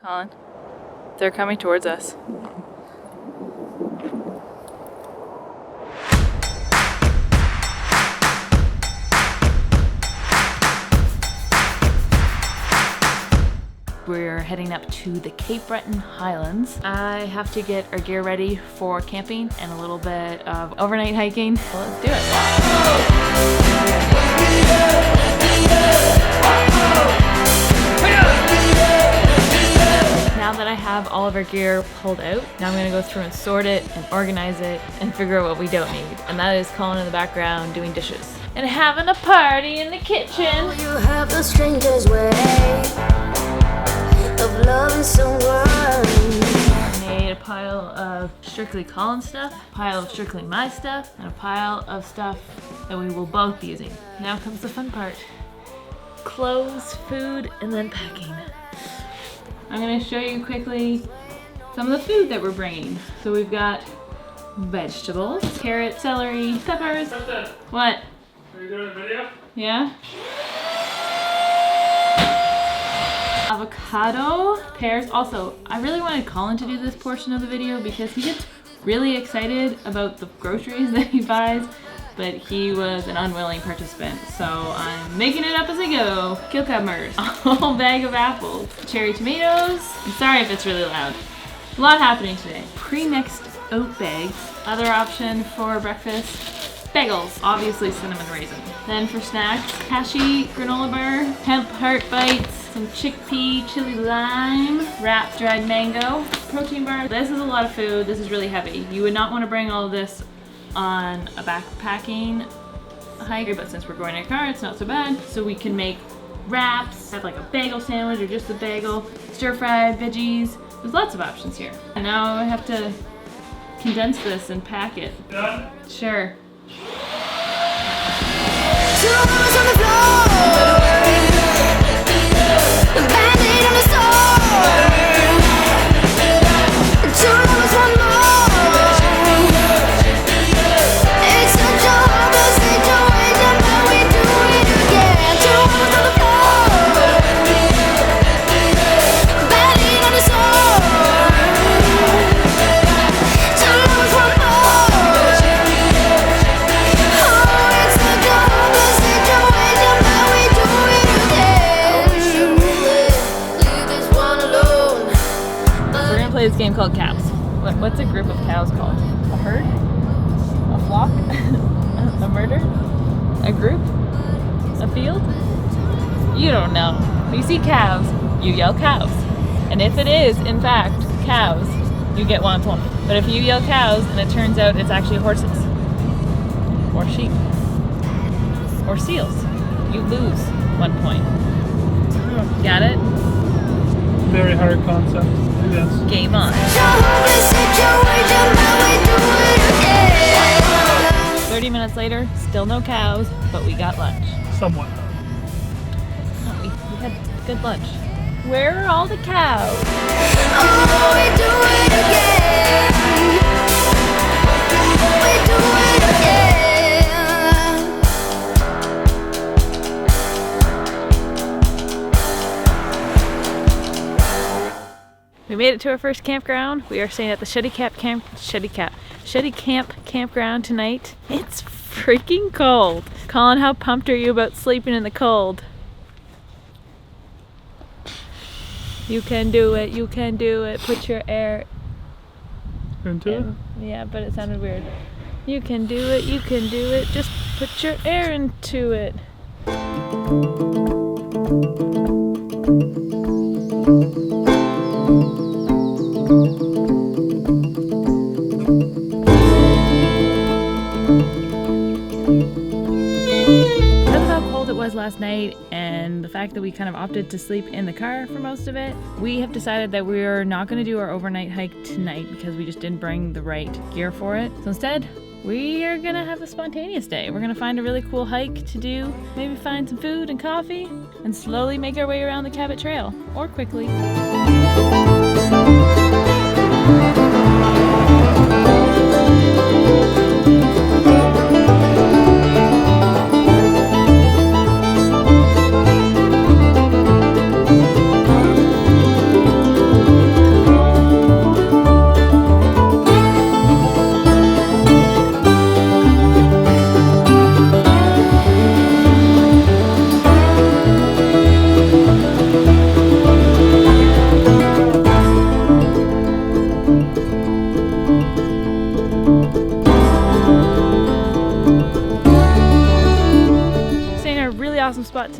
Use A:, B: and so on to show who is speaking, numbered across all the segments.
A: Colin, they're coming towards us. We're heading up to the Cape Breton Highlands. I have to get our gear ready for camping and a little bit of overnight hiking. So let's do it. Now that I have all of our gear pulled out, now I'm gonna go through and sort it and organize it and figure out what we don't need. And that is Colin in the background doing dishes. And having a party in the kitchen.
B: Oh, you have the stranger's way of loving someone.
A: I made a pile of strictly Colin stuff, a pile of strictly my stuff, and a pile of stuff that we will both be using. Now comes the fun part. Clothes, food, and then packing. I'm gonna show you quickly some of the food that we're bringing. So we've got vegetables, carrot, celery, peppers. What?
C: Are you doing a video?
A: Yeah? Avocado, pears. Also, I really wanted Colin to do this portion of the video because he gets really excited about the groceries that he buys, but he was an unwilling participant, so I'm making it up as I go. Cucumbers, a whole bag of apples, cherry tomatoes. I'm sorry if it's really loud. A lot happening today. Pre-mixed oat bags. Other option for breakfast, bagels, obviously cinnamon raisin. Then for snacks, cashew granola bar, hemp heart bites, some chickpea chili lime, wrapped dried mango, protein bar. This is a lot of food. This is really heavy. You would not want to bring all of this on a backpacking hike, but since we're going in a car, it's not so bad. So we can make wraps, have like a bagel sandwich or just a bagel, stir-fried veggies. There's lots of options here. And now I have to condense this and pack it.
C: Done?
A: Sure. This game called cows. What's a group of cows called? A herd? A flock? A murder? A group? A field? You don't know. When you see cows, you yell cows. And if it is, in fact, cows, you get 1 point. But if you yell cows and it turns out it's actually horses, or sheep, or seals, you lose 1 point. Got it?
C: Very hard concept. Yes.
A: Game on. 30 minutes later, still no cows, but we got lunch.
C: Somewhat.
A: Oh, we had good lunch. Where are all the cows?
B: Oh, we do it again. We do it again.
A: We made it to our first campground. We are staying at the Sheddy Camp campground tonight. It's freaking cold. Colin, how pumped are you about sleeping in the cold? You can do it. You can do it. Put your air
C: Into it?
A: Yeah, but it sounded weird. You can do it. You can do it. Just put your air into it. Last night, and the fact that we kind of opted to sleep in the car for most of it, we have decided that we're not going to do our overnight hike tonight because we just didn't bring the right gear for it. So instead, we are going to have a spontaneous day. We're going to find a really cool hike to do, maybe find some food and coffee, and slowly make our way around the Cabot Trail, or quickly.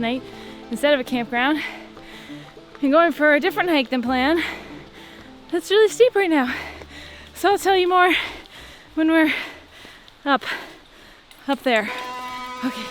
A: tonight instead of a campground and going for a different hike than planned. It's really steep right now. So I'll tell you more when we're up there. Okay.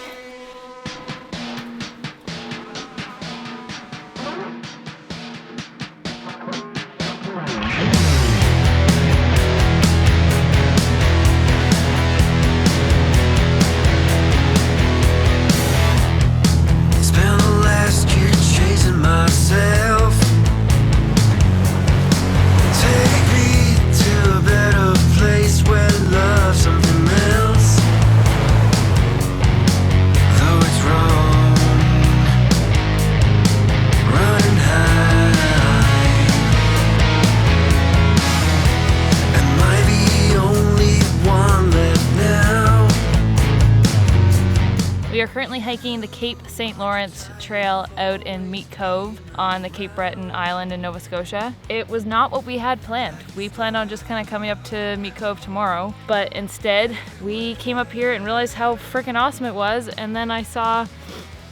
A: We are currently hiking the Cape St. Lawrence Trail out in Cove on the Cape Breton Island in Nova Scotia. It was not what we had planned. We planned on just kind of coming up to Cove tomorrow, but instead we came up here and realized how freaking awesome it was, and then I saw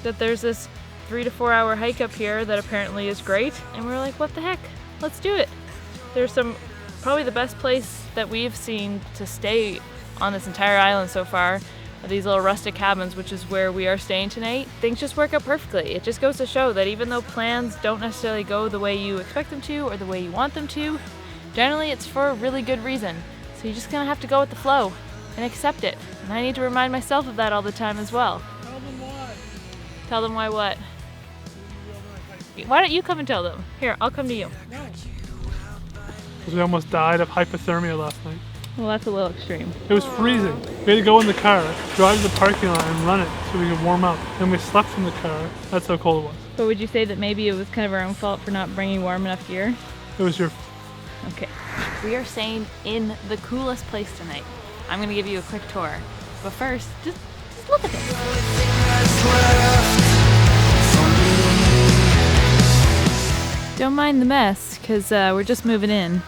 A: that there's this 3 to 4 hour hike up here that apparently is great, and we were like, what the heck, let's do it. There's probably the best place that we've seen to stay on this entire island so far. These little rustic cabins, which is where we are staying tonight. Things just work out perfectly. It just goes to show that even though plans don't necessarily go the way you expect them to or the way you want them to, generally it's for a really good reason. So you just kind of have to go with the flow and accept it. And I need to remind myself of that all the time as well.
C: Tell them why.
A: Tell them why what? Why don't you come and tell them? Here, I'll come to you.
C: No. Because we almost died of hypothermia last night.
A: Well, that's a little extreme.
C: It was freezing. We had to go in the car, drive to the parking lot and run it so we could warm up. Then we slept in the car. That's how cold it was.
A: But would you say that maybe it was kind of our own fault for not bringing warm enough gear?
C: It was your...
A: Okay. We are staying in the coolest place tonight. I'm going to give you a quick tour. But first, just look at this. Don't mind the mess, because we're just moving in.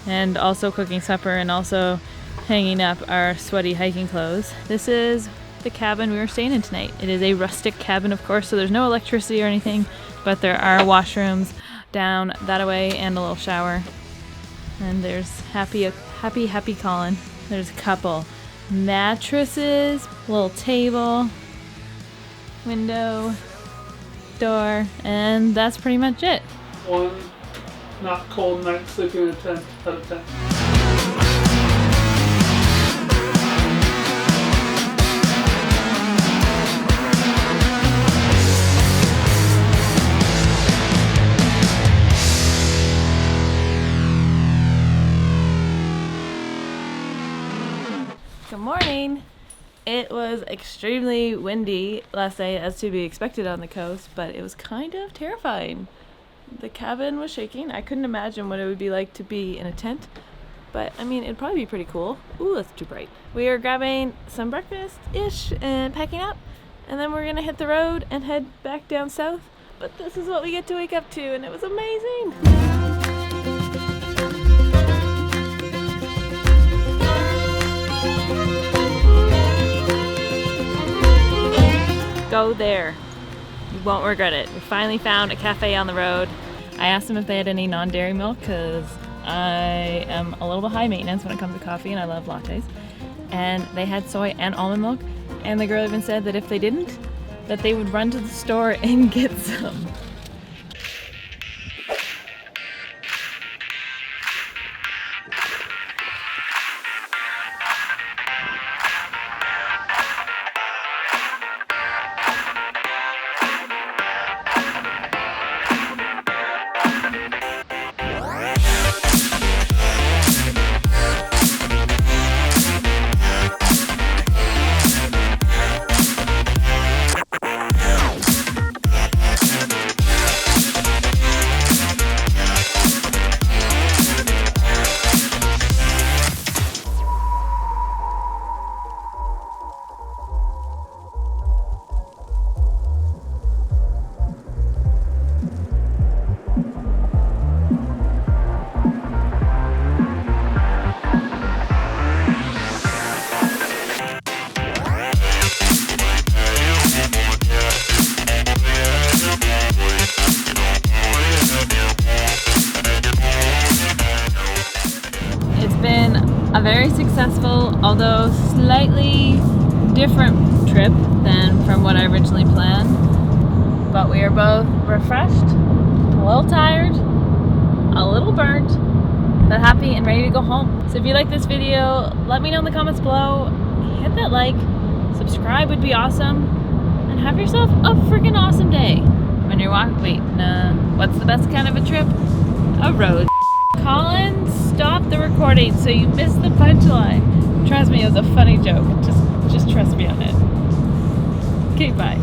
A: And also cooking supper and also hanging up our sweaty hiking clothes. This is the cabin we were staying in tonight. It is a rustic cabin, of course, so there's no electricity or anything, but there are washrooms down that way and a little shower. And there's happy Colin. There's a couple mattresses, little table, window, door, and that's pretty much it.
C: One not cold night sleeping in a tent out of 10.
A: Good morning. It was extremely windy last night, as to be expected on the coast, but it was kind of terrifying. The cabin was shaking. I couldn't imagine what it would be like to be in a tent, but I mean, it'd probably be pretty cool. Ooh, that's too bright. We are grabbing some breakfast-ish and packing up, and then we're gonna hit the road and head back down south. But this is what we get to wake up to, and it was amazing. Go there. You won't regret it. We finally found a cafe on the road. I asked them if they had any non-dairy milk because I am a little bit high maintenance when it comes to coffee and I love lattes. And they had soy and almond milk. And the girl even said that if they didn't, that they would run to the store and get some. a very successful, although slightly different trip than from what I originally planned. But we are both refreshed, a little tired, a little burnt, but happy and ready to go home. So if you like this video, let me know in the comments below. Hit that like, subscribe would be awesome, and have yourself a freaking awesome day. When you're walking, what's the best kind of a trip? A road. Colin, stop the recording so you missed the punchline. Trust me, it was a funny joke. Just trust me on it. Okay, bye.